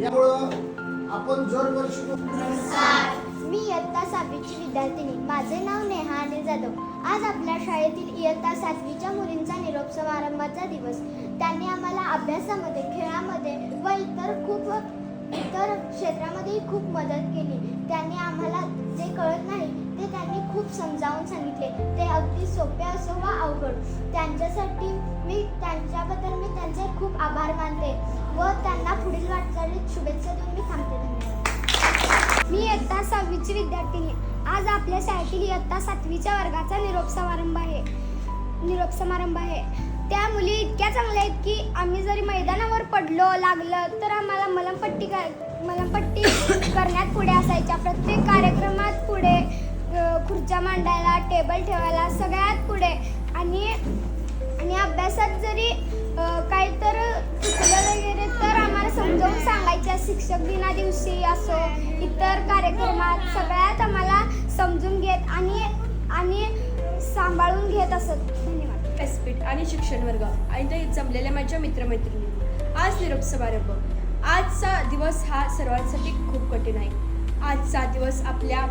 यामुळं आपण दरवर्षी मी इयत्ता 7वीची विद्यार्थिनी. माझे नाव नेहा अनिल जाधव. आज आपल्या शाळेतील इयत्ता 7वीच्या मुलींचा निरोप समारंभाचा दिवस. त्यांनी आम्हाला अभ्यासामध्ये, खेळामध्ये व इतर क्षेत्रामध्येही खूप मदत केली. त्यांनी आम्हाला जे कळत नाही ते त्यांनी खूप समजावून सांगितले. ते अगदी सोपे असो वा अवघड. त्यांच्यासाठी मी त्यांचे खूप आभार मानते व त्यांना पुढील वाटचालीत शुभेच्छा देऊन मी थांबते. धन्यवाद. मी इयत्ता 6वीची विद्यार्थिनी. आज आपल्या शाळेतील इयत्ता 7वीच्या वर्गाचा निरोप समारंभ आहे. त्या मुली इतक्या चांगल्या आहेत की आम्ही जरी मैदानावर लागलं तर आम्हाला मलमपट्टी करण्यात पुढे असायच्या. प्रत्येक कार्यक्रमात पुढे, खुर्च्या मांडायला, टेबल ठेवायला सगळ्यात पुढे. आणि अभ्यासात जरी काही तर चुकलं वगैरे तर आम्हाला समजावून सांगायच्या. शिक्षक दिना दिवशी असो, इतर कार्यक्रमात सगळ्यात आम्हाला समजून घेत आणि सांभाळून घेत असत. धन्यवाद. व्यासपीठ आणि शिक्षण वर्ग आणि ते जमलेल्या माझ्या मित्रमैत्रिणी. आज निरोप समारंभ. आजचा दिवस हा सर्वांसाठी खूप कठीण आहे. आजचा दिवस आपल्या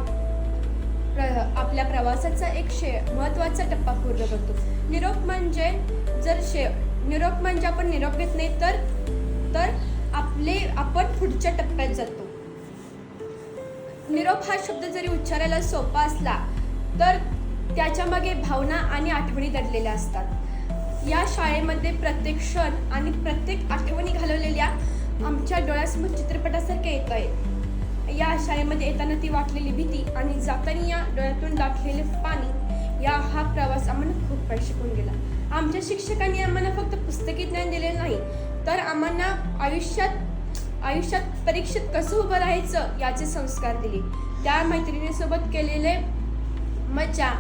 प्रवासाचा एक महत्त्वाचा टप्पा पूर्ण करतो. निरोप म्हणजे आपण निरोप घेत नाही तर आपण पुढच्या टप्प्यात जातो. निरोप हा शब्द जरी उच्चारायला सोपा असला तर त्याच्या मागे भावना आणि आठवणी दडलेल्या असतात. या शाळेमध्ये प्रत्येक क्षण आणि प्रत्येक आठवणी घालवलेल्या आमच्या डोळ्यासमोर चित्रपटासारखे येत आहेत. या शाळेमध्ये येताना ती वाटलेली भीती आणि जाताना या डोळ्यातून दाटलेले पाणी, हा प्रवास आम्हाला खूप काही शिकून गेला. आमच्या शिक्षकांनी आम्हाला फक्त पुस्तकी ज्ञान दिलेलं नाही तर आम्हाला आयुष्यात परीक्षेत कसं उभं राहायचं याचे संस्कार दिले. त्या मैत्रिणीसोबत केलेले मज्जा,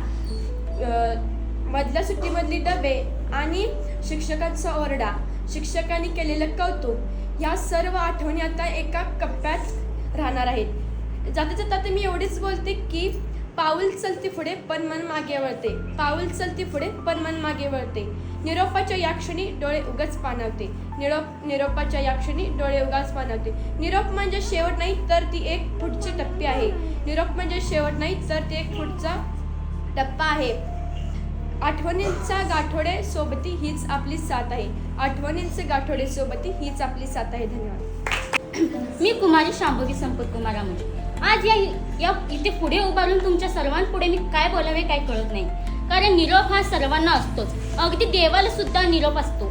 मधल्या सुट्टीमधली डबे आणि शिक्षकांचा ओरडा, शिक्षकांनी केलेलं कौतुक, या सर्व आठवणी आता एका कप्प्यात राहणार आहेत. जाता जाता मी एवढेच बोलते की पाऊल चलते पुढे पण मन मागे वळते. पाऊल चलते पुढे पण मन मागे वळते. निरोपाच्या या क्षणी डोळे उगाच पाणावते. निरोपाच्या या क्षणी डोळे उगाच पाणावते. निरोप म्हणजे शेवट नाही तर ती एक पुढची टप्पे आहे. निरोप म्हणजे शेवट नाही तर ती एक पुढचा टप्पा आहे. आठवणींचा गाठोडे सोबती हीच आपली साथ आहे. आठवणींचे गाठोडे सोबती हीच आपली साथ आहे. धन्यवाद. मी कुमारी शांभवी संपत कुमार आमोजे. आज या इथे पुढे उभारून तुमच्या सर्वांपुढे मी काय बोलावे काय कळत नाही. कारण निरोप हा सर्वांना असतोच. अगदी देवाला सुद्धा निरोप असतो.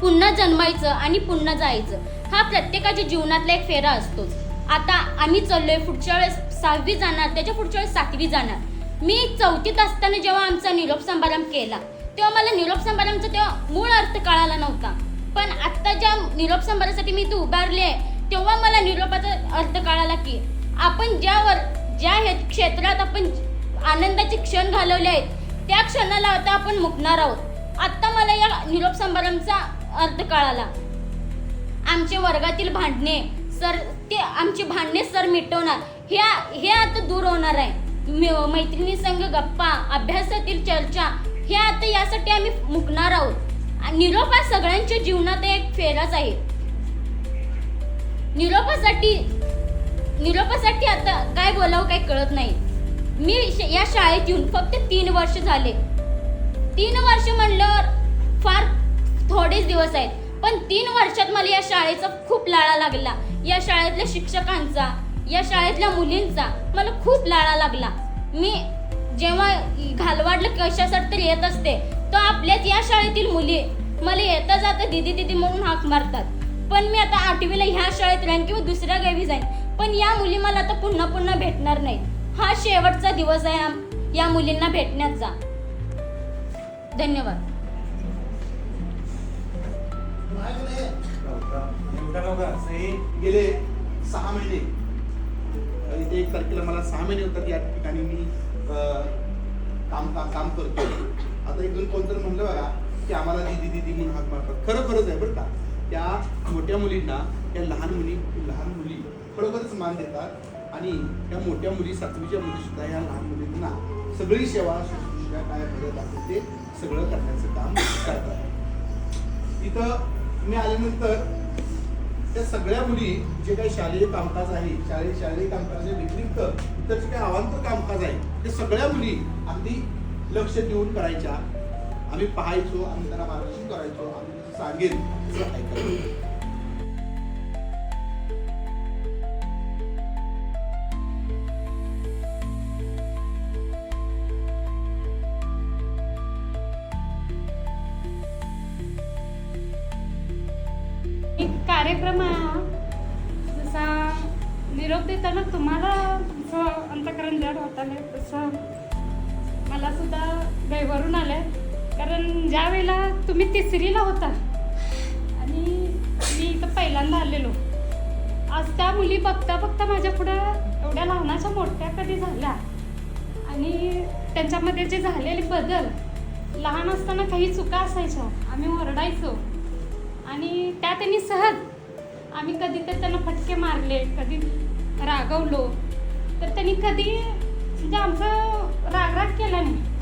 पुन्हा जन्मायचं आणि पुन्हा जायचं हा प्रत्येकाच्या जीवनातला एक फेरा असतोच. आता आम्ही चाललोय, पुढच्या वेळेस 6वी जाणार, त्याच्या पुढच्या वेळेस 7वी जाणार. मी 4थीत असताना जेव्हा आमचा निरोप समारंभ केला तेव्हा मला निरोप समारंभचा तेव्हा मूळ अर्थ कळाला नव्हता. पण आत्ता ज्या निरोप समारंभासाठी मी इथे उभारले आहे तेव्हा मला निरोपाचा अर्थ कळाला की आपण ज्या क्षेत्रात आपण आनंदाचे क्षण घालवले आहेत त्या क्षणाला आता आपण मुकणार आहोत. आत्ता मला या निरोप समारंभाचा अर्थ कळाला. आमच्या वर्गातील भांडणे आमची भांडणे सर मिटवणार हे आता दूर होणार आहे. मैत्रिणी संग गप्पा, अभ्यासातील चर्चा हे आता यासाठी आम्ही मुकणार आहोत. निरोप हा सगळ्यांच्या जीवनात एक फेराच आहे. निरोपासाठी आता काय बोलावं काय कळत नाही. मी या शाळेत येऊन फक्त 3 वर्ष झाले. 3 वर्ष म्हणल्यावर फार थोडेच दिवस आहेत, पण 3 वर्षात मला या शाळेचा खूप लाळा लागला. या शाळेतल्या शिक्षकांचा, या शाळेतल्या मुलींचा मला खूप लाळा लागला. मी जेव्हा घालवाडला कशासाठी तर येत असते तर आपल्याच या शाळेतील मुली मला येता जाता दीदी दीदी म्हणून हाक मारतात. पण मी आता 8वीला ह्या शाळेत राहीन किंवा दुसऱ्या गावी जाईन, पण या मुली मला आता पुन्हा भेटणार नाही. हा शेवटचा दिवस आहे या मुलींना भेटण्याचा. धन्यवाद. गेले 6 महिने इथे 1 तारखेला मला 6 महिने होतात या ठिकाणी मी काम करतो. आता इथून कोणतरी म्हणलं बघा की आम्हाला दीदी म्हणून हाक मारतात. खरंच आहे बरं का. त्या मोठ्या मुलींना त्या लहान मुली खरोखरच मान देतात आणि त्या मोठ्या मुली 7वीच्या मुली सुद्धा या लहान मुलींना सगळी सेवा शुश्रूषा काय करत आहे ते सगळं करण्याचं काम करतात. इथं मी आल्यानंतर त्या सगळ्या मुली जे काही शालेय कामकाज आहे शालेय कामकाजाच्या व्यतिरिक्त इतर जे काही अवांतर कामकाज आहे ते सगळ्या मुली अगदी लक्ष देऊन करायच्या. आम्ही पाहायचो, आम्ही त्यांना मार्गदर्शन करायचो, आम्ही जसं सांगेल तसं ऐकायचो. एक कार्यक्रम आहे हा. जसा निरोप देताना तुम्हाला तुमचं अंतःकरण जड होत आलं तसं मला सुद्धा गैवरून आलंय. कारण ज्या वेळेला तुम्ही तिसरीला होता आणि मी इथं पहिल्यांदा आलेलो, आज त्या मुली बघता बघता माझ्या पुढं एवढ्या लहानाच्या मोठ्या कधी झाल्या आणि त्यांच्यामध्ये जे झालेले बदल, लहान असताना काही चुका असायच्या, आम्ही ओरडायचो आणि त्या त्यांनी सहज, आम्ही कधी तर त्यांना फटके मारले, कधी रागवलो, तर त्यांनी कधी म्हणजे आमचा रागराग केला नाही.